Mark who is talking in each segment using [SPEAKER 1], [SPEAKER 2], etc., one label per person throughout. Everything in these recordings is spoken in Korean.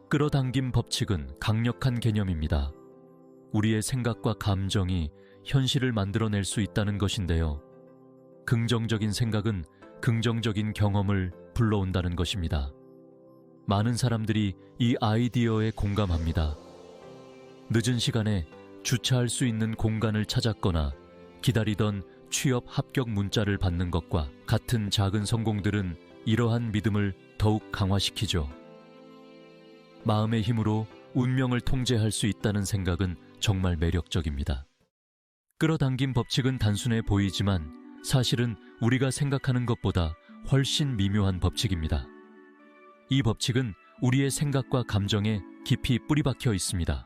[SPEAKER 1] 끌어당김 법칙은 강력한 개념입니다. 우리의 생각과 감정이 현실을 만들어낼 수 있다는 것인데요. 긍정적인 생각은 긍정적인 경험을 불러온다는 것입니다. 많은 사람들이 이 아이디어에 공감합니다. 늦은 시간에 주차할 수 있는 공간을 찾았거나 기다리던 취업 합격 문자를 받는 것과 같은 작은 성공들은 이러한 믿음을 더욱 강화시키죠. 마음의 힘으로 운명을 통제할 수 있다는 생각은 정말 매력적입니다. 끌어당김 법칙은 단순해 보이지만 사실은 우리가 생각하는 것보다 훨씬 미묘한 법칙입니다. 이 법칙은 우리의 생각과 감정에 깊이 뿌리박혀 있습니다.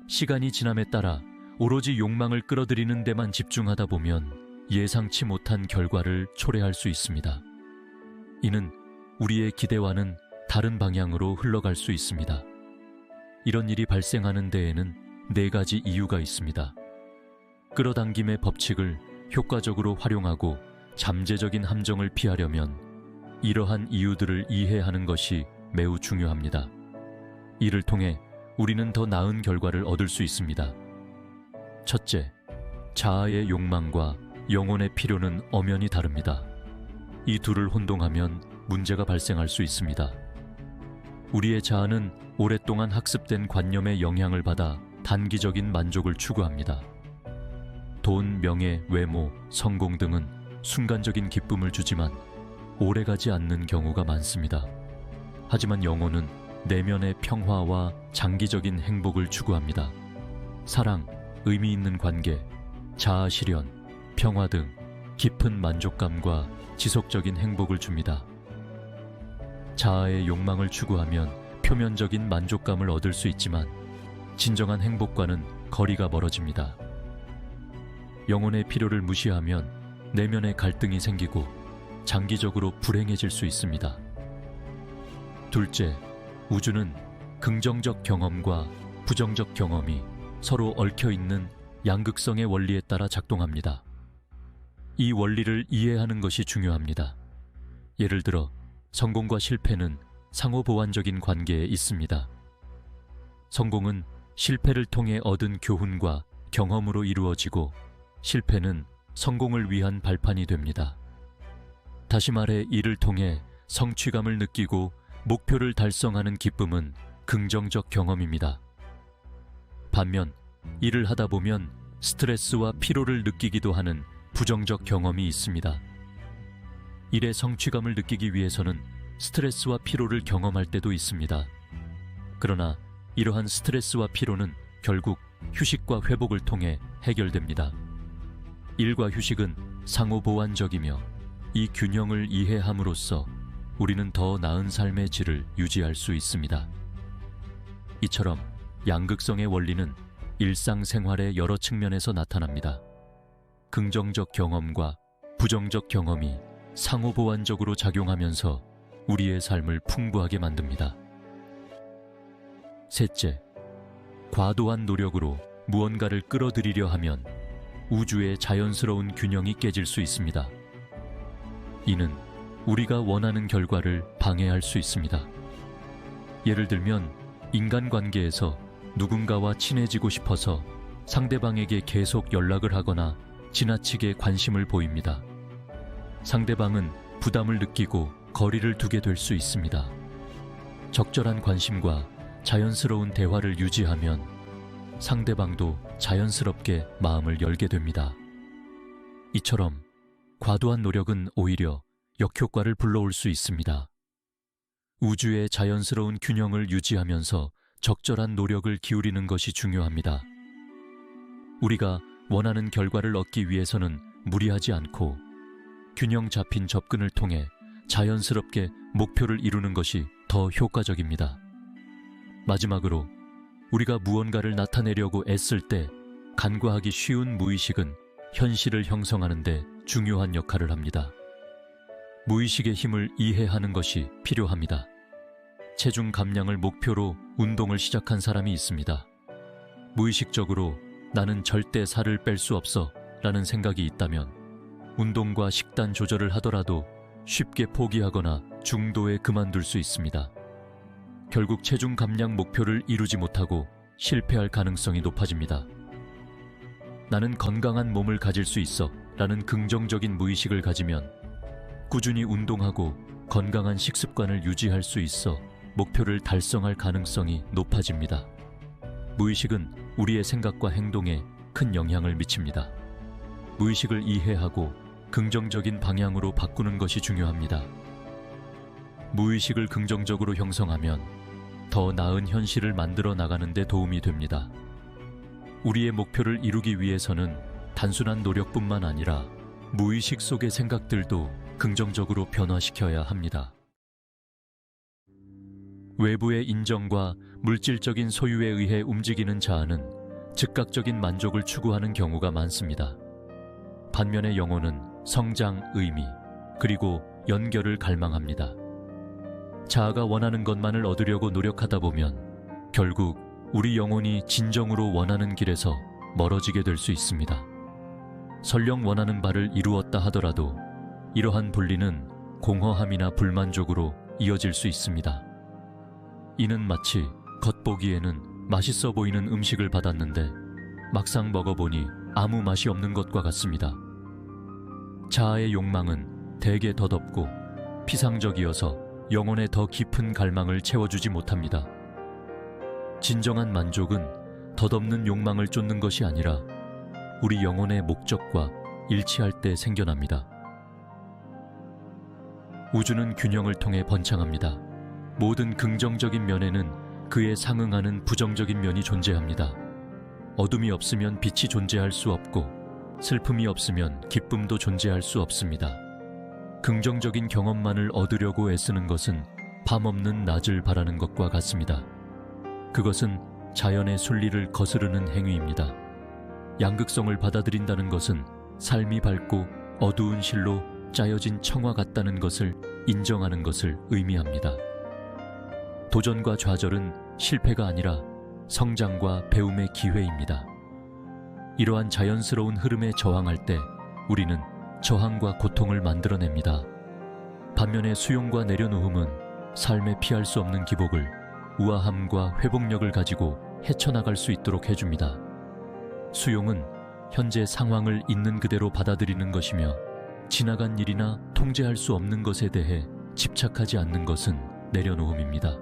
[SPEAKER 1] 시간이 지남에 따라 오로지 욕망을 끌어들이는 데만 집중하다 보면 예상치 못한 결과를 초래할 수 있습니다. 이는 우리의 기대와는 다른 방향으로 흘러갈 수 있습니다. 이런 일이 발생하는 데에는 4가지 이유가 있습니다. 끌어당김의 법칙을 효과적으로 활용하고 잠재적인 함정을 피하려면 이러한 이유들을 이해하는 것이 매우 중요합니다. 이를 통해 우리는 더 나은 결과를 얻을 수 있습니다. 첫째, 자아의 욕망과 영혼의 필요는 엄연히 다릅니다. 이 둘을 혼동하면 문제가 발생할 수 있습니다. 우리의 자아는 오랫동안 학습된 관념의 영향을 받아 단기적인 만족을 추구합니다. 돈, 명예, 외모, 성공 등은 순간적인 기쁨을 주지만 오래가지 않는 경우가 많습니다. 하지만 영혼은 내면의 평화와 장기적인 행복을 추구합니다. 사랑, 의미 있는 관계, 자아 실현, 평화 등 깊은 만족감과 지속적인 행복을 줍니다. 자아의 욕망을 추구하면 표면적인 만족감을 얻을 수 있지만 진정한 행복과는 거리가 멀어집니다. 영혼의 필요를 무시하면 내면의 갈등이 생기고 장기적으로 불행해질 수 있습니다. 둘째, 우주는 긍정적 경험과 부정적 경험이 서로 얽혀있는 양극성의 원리에 따라 작동합니다. 이 원리를 이해하는 것이 중요합니다. 예를 들어 성공과 실패는 상호 보완적인 관계에 있습니다. 성공은 실패를 통해 얻은 교훈과 경험으로 이루어지고 실패는 성공을 위한 발판이 됩니다. 다시 말해 이를 통해 성취감을 느끼고 목표를 달성하는 기쁨은 긍정적 경험입니다. 반면 일을 하다 보면 스트레스와 피로를 느끼기도 하는 부정적 경험이 있습니다. 일의 성취감을 느끼기 위해서는 스트레스와 피로를 경험할 때도 있습니다. 그러나 이러한 스트레스와 피로는 결국 휴식과 회복을 통해 해결됩니다. 일과 휴식은 상호 보완적이며 이 균형을 이해함으로써 우리는 더 나은 삶의 질을 유지할 수 있습니다. 이처럼 양극성의 원리는 일상생활의 여러 측면에서 나타납니다. 긍정적 경험과 부정적 경험이 상호 보완적으로 작용하면서 우리의 삶을 풍부하게 만듭니다. 셋째, 과도한 노력으로 무언가를 끌어들이려 하면 우주의 자연스러운 균형이 깨질 수 있습니다. 이는 우리가 원하는 결과를 방해할 수 있습니다. 예를 들면 인간관계에서 누군가와 친해지고 싶어서 상대방에게 계속 연락을 하거나 지나치게 관심을 보입니다. 상대방은 부담을 느끼고 거리를 두게 될 수 있습니다. 적절한 관심과 자연스러운 대화를 유지하면 상대방도 자연스럽게 마음을 열게 됩니다. 이처럼 과도한 노력은 오히려 역효과를 불러올 수 있습니다. 우주의 자연스러운 균형을 유지하면서 적절한 노력을 기울이는 것이 중요합니다. 우리가 원하는 결과를 얻기 위해서는 무리하지 않고 균형 잡힌 접근을 통해 자연스럽게 목표를 이루는 것이 더 효과적입니다. 마지막으로 우리가 무언가를 나타내려고 애쓸 때 간과하기 쉬운 무의식은 현실을 형성하는 데 중요한 역할을 합니다. 무의식의 힘을 이해하는 것이 필요합니다. 체중 감량을 목표로 운동을 시작한 사람이 있습니다. 무의식적으로 나는 절대 살을 뺄 수 없어 라는 생각이 있다면 운동과 식단 조절을 하더라도 쉽게 포기하거나 중도에 그만둘 수 있습니다. 결국 체중 감량 목표를 이루지 못하고 실패할 가능성이 높아집니다. 나는 건강한 몸을 가질 수 있어 라는 긍정적인 무의식을 가지면 꾸준히 운동하고 건강한 식습관을 유지할 수 있어 목표를 달성할 가능성이 높아집니다. 무의식은 우리의 생각과 행동에 큰 영향을 미칩니다. 무의식을 이해하고 긍정적인 방향으로 바꾸는 것이 중요합니다. 무의식을 긍정적으로 형성하면 더 나은 현실을 만들어 나가는 데 도움이 됩니다. 우리의 목표를 이루기 위해서는 단순한 노력뿐만 아니라 무의식 속의 생각들도 긍정적으로 변화시켜야 합니다. 외부의 인정과 물질적인 소유에 의해 움직이는 자아는 즉각적인 만족을 추구하는 경우가 많습니다. 반면에 영혼은 성장, 의미, 그리고 연결을 갈망합니다. 자아가 원하는 것만을 얻으려고 노력하다 보면 결국 우리 영혼이 진정으로 원하는 길에서 멀어지게 될 수 있습니다. 설령 원하는 바를 이루었다 하더라도 이러한 분리는 공허함이나 불만족으로 이어질 수 있습니다. 이는 마치 겉보기에는 맛있어 보이는 음식을 받았는데 막상 먹어보니 아무 맛이 없는 것과 같습니다. 자아의 욕망은 대개 덧없고 피상적이어서 영혼의 더 깊은 갈망을 채워주지 못합니다. 진정한 만족은 덧없는 욕망을 쫓는 것이 아니라 우리 영혼의 목적과 일치할 때 생겨납니다. 우주는 균형을 통해 번창합니다. 모든 긍정적인 면에는 그에 상응하는 부정적인 면이 존재합니다. 어둠이 없으면 빛이 존재할 수 없고 슬픔이 없으면 기쁨도 존재할 수 없습니다. 긍정적인 경험만을 얻으려고 애쓰는 것은 밤 없는 낮을 바라는 것과 같습니다. 그것은 자연의 순리를 거스르는 행위입니다. 양극성을 받아들인다는 것은 삶이 밝고 어두운 실로 짜여진 청화 같다는 것을 인정하는 것을 의미합니다. 도전과 좌절은 실패가 아니라 성장과 배움의 기회입니다. 이러한 자연스러운 흐름에 저항할 때 우리는 저항과 고통을 만들어냅니다. 반면에 수용과 내려놓음은 삶에 피할 수 없는 기복을, 우아함과 회복력을 가지고 헤쳐나갈 수 있도록 해줍니다. 수용은 현재 상황을 있는 그대로 받아들이는 것이며 지나간 일이나 통제할 수 없는 것에 대해 집착하지 않는 것은 내려놓음입니다.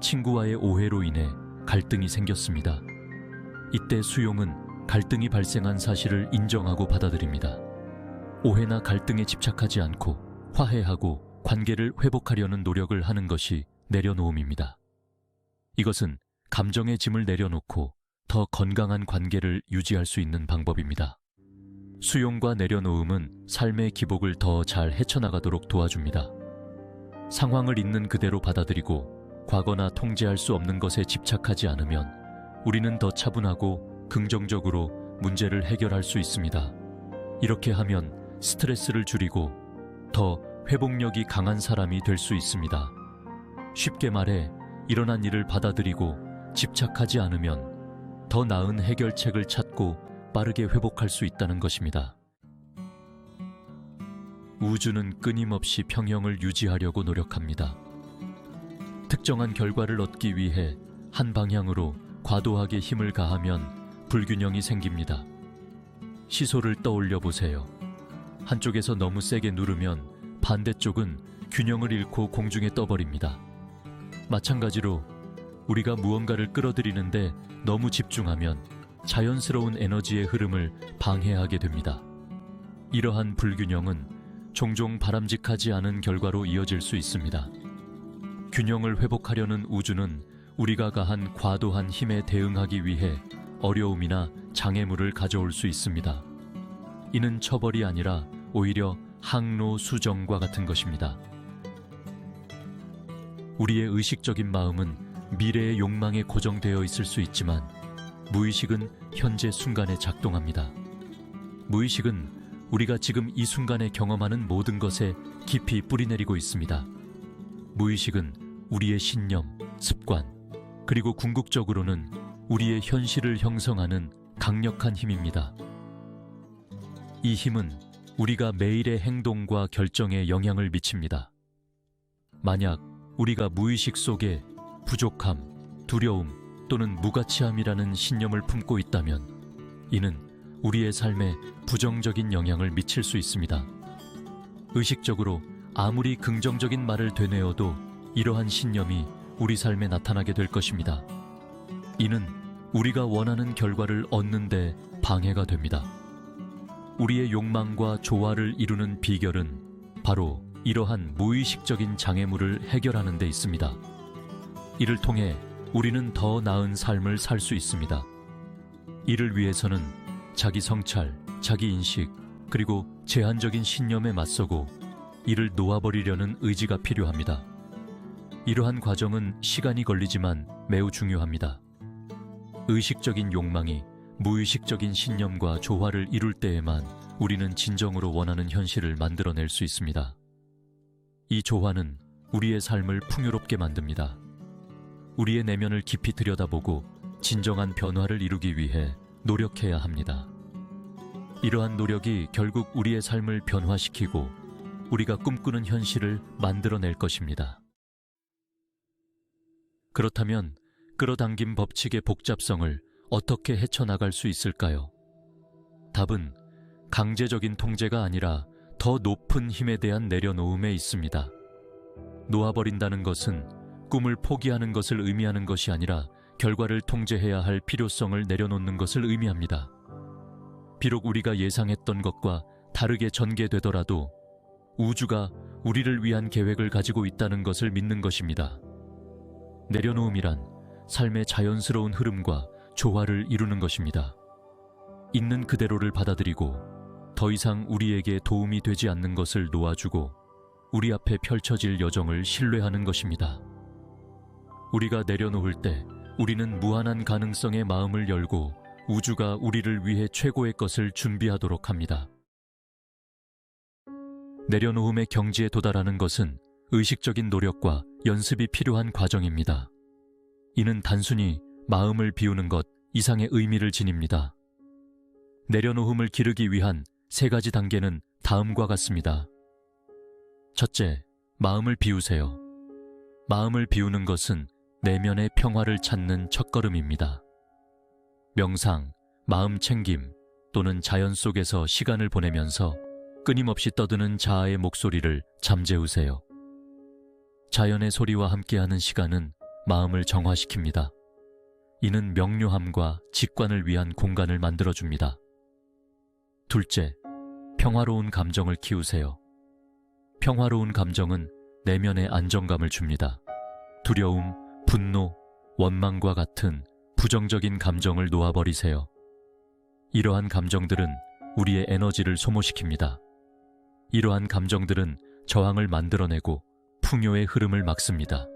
[SPEAKER 1] 친구와의 오해로 인해 갈등이 생겼습니다. 이때 수용은 갈등이 발생한 사실을 인정하고 받아들입니다. 오해나 갈등에 집착하지 않고 화해하고 관계를 회복하려는 노력을 하는 것이 내려놓음입니다. 이것은 감정의 짐을 내려놓고 더 건강한 관계를 유지할 수 있는 방법입니다. 수용과 내려놓음은 삶의 기복을 더 잘 헤쳐나가도록 도와줍니다. 상황을 있는 그대로 받아들이고 과거나 통제할 수 없는 것에 집착하지 않으면 우리는 더 차분하고 긍정적으로 문제를 해결할 수 있습니다. 이렇게 하면 스트레스를 줄이고 더 회복력이 강한 사람이 될 수 있습니다. 쉽게 말해 일어난 일을 받아들이고 집착하지 않으면 더 나은 해결책을 찾고 빠르게 회복할 수 있다는 것입니다. 우주는 끊임없이 평형을 유지하려고 노력합니다. 특정한 결과를 얻기 위해 한 방향으로 과도하게 힘을 가하면 불균형이 생깁니다. 시소를 떠올려 보세요. 한쪽에서 너무 세게 누르면 반대쪽은 균형을 잃고 공중에 떠버립니다. 마찬가지로 우리가 무언가를 끌어들이는데 너무 집중하면 자연스러운 에너지의 흐름을 방해하게 됩니다. 이러한 불균형은 종종 바람직하지 않은 결과로 이어질 수 있습니다. 균형을 회복하려는 우주는 우리가 가한 과도한 힘에 대응하기 위해 어려움이나 장애물을 가져올 수 있습니다. 이는 처벌이 아니라 오히려 항로 수정과 같은 것입니다. 우리의 의식적인 마음은 미래의 욕망에 고정되어 있을 수 있지만 무의식은 현재 순간에 작동합니다. 무의식은 우리가 지금 이 순간에 경험하는 모든 것에 깊이 뿌리내리고 있습니다. 무의식은 우리의 신념, 습관, 그리고 궁극적으로는 우리의 현실을 형성하는 강력한 힘입니다. 이 힘은 우리가 매일의 행동과 결정에 영향을 미칩니다. 만약 우리가 무의식 속에 부족함, 두려움 또는 무가치함이라는 신념을 품고 있다면 이는 우리의 삶에 부정적인 영향을 미칠 수 있습니다. 의식적으로 아무리 긍정적인 말을 되뇌어도 이러한 신념이 우리 삶에 나타나게 될 것입니다. 이는 우리가 원하는 결과를 얻는 데 방해가 됩니다. 우리의 욕망과 조화를 이루는 비결은 바로 이러한 무의식적인 장애물을 해결하는 데 있습니다. 이를 통해 우리는 더 나은 삶을 살 수 있습니다. 이를 위해서는 자기 성찰, 자기 인식, 그리고 제한적인 신념에 맞서고 이를 놓아버리려는 의지가 필요합니다. 이러한 과정은 시간이 걸리지만 매우 중요합니다. 의식적인 욕망이 무의식적인 신념과 조화를 이룰 때에만 우리는 진정으로 원하는 현실을 만들어낼 수 있습니다. 이 조화는 우리의 삶을 풍요롭게 만듭니다. 우리의 내면을 깊이 들여다보고 진정한 변화를 이루기 위해 노력해야 합니다. 이러한 노력이 결국 우리의 삶을 변화시키고 우리가 꿈꾸는 현실을 만들어낼 것입니다. 그렇다면 끌어당김 법칙의 복잡성을 어떻게 헤쳐나갈 수 있을까요? 답은 강제적인 통제가 아니라 더 높은 힘에 대한 내려놓음에 있습니다. 놓아버린다는 것은 꿈을 포기하는 것을 의미하는 것이 아니라 결과를 통제해야 할 필요성을 내려놓는 것을 의미합니다. 비록 우리가 예상했던 것과 다르게 전개되더라도 우주가 우리를 위한 계획을 가지고 있다는 것을 믿는 것입니다. 내려놓음이란 삶의 자연스러운 흐름과 조화를 이루는 것입니다. 있는 그대로를 받아들이고 더 이상 우리에게 도움이 되지 않는 것을 놓아주고 우리 앞에 펼쳐질 여정을 신뢰하는 것입니다. 우리가 내려놓을 때 우리는 무한한 가능성의 마음을 열고 우주가 우리를 위해 최고의 것을 준비하도록 합니다. 내려놓음의 경지에 도달하는 것은 의식적인 노력과 연습이 필요한 과정입니다. 이는 단순히 마음을 비우는 것 이상의 의미를 지닙니다. 내려놓음을 기르기 위한 3가지 단계는 다음과 같습니다. 첫째, 마음을 비우세요. 마음을 비우는 것은 내면의 평화를 찾는 첫걸음입니다. 명상, 마음 챙김 또는 자연 속에서 시간을 보내면서 끊임없이 떠드는 자아의 목소리를 잠재우세요. 자연의 소리와 함께하는 시간은 마음을 정화시킵니다. 이는 명료함과 직관을 위한 공간을 만들어줍니다. 둘째, 평화로운 감정을 키우세요. 평화로운 감정은 내면의 안정감을 줍니다. 두려움, 분노, 원망과 같은 부정적인 감정을 놓아버리세요. 이러한 감정들은 우리의 에너지를 소모시킵니다. 이러한 감정들은 저항을 만들어내고 풍요의 흐름을 막습니다.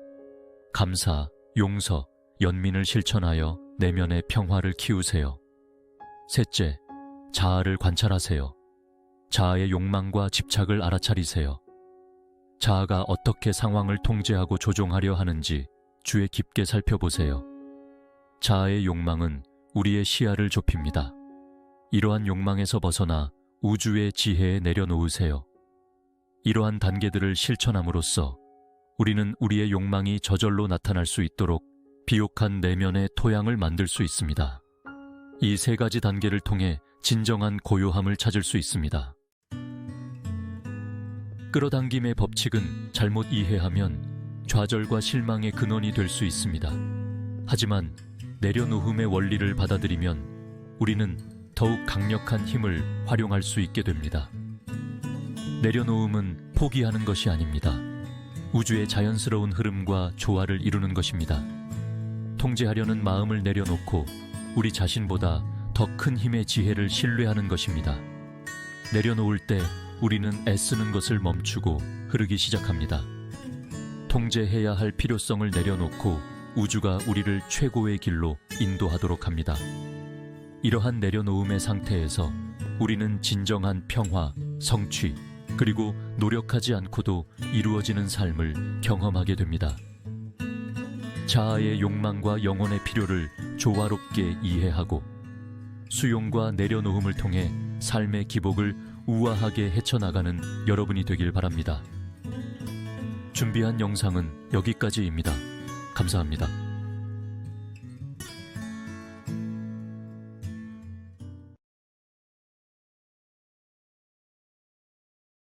[SPEAKER 1] 감사, 용서, 연민을 실천하여 내면의 평화를 키우세요. 셋째, 자아를 관찰하세요. 자아의 욕망과 집착을 알아차리세요. 자아가 어떻게 상황을 통제하고 조종하려 하는지 주의 깊게 살펴보세요. 자아의 욕망은 우리의 시야를 좁힙니다. 이러한 욕망에서 벗어나 우주의 지혜에 내려놓으세요. 이러한 단계들을 실천함으로써 우리는 우리의 욕망이 저절로 나타날 수 있도록 비옥한 내면의 토양을 만들 수 있습니다. 이 3가지 단계를 통해 진정한 고요함을 찾을 수 있습니다. 끌어당김의 법칙은 잘못 이해하면 좌절과 실망의 근원이 될 수 있습니다. 하지만 내려놓음의 원리를 받아들이면 우리는 더욱 강력한 힘을 활용할 수 있게 됩니다. 내려놓음은 포기하는 것이 아닙니다. 우주의 자연스러운 흐름과 조화를 이루는 것입니다. 통제하려는 마음을 내려놓고 우리 자신보다 더 큰 힘의 지혜를 신뢰하는 것입니다. 내려놓을 때 우리는 애쓰는 것을 멈추고 흐르기 시작합니다. 통제해야 할 필요성을 내려놓고 우주가 우리를 최고의 길로 인도하도록 합니다. 이러한 내려놓음의 상태에서 우리는 진정한 평화, 성취, 그리고 노력하지 않고도 이루어지는 삶을 경험하게 됩니다. 자아의 욕망과 영혼의 필요를 조화롭게 이해하고 수용과 내려놓음을 통해 삶의 기복을 우아하게 헤쳐나가는 여러분이 되길 바랍니다. 준비한 영상은 여기까지입니다. 감사합니다.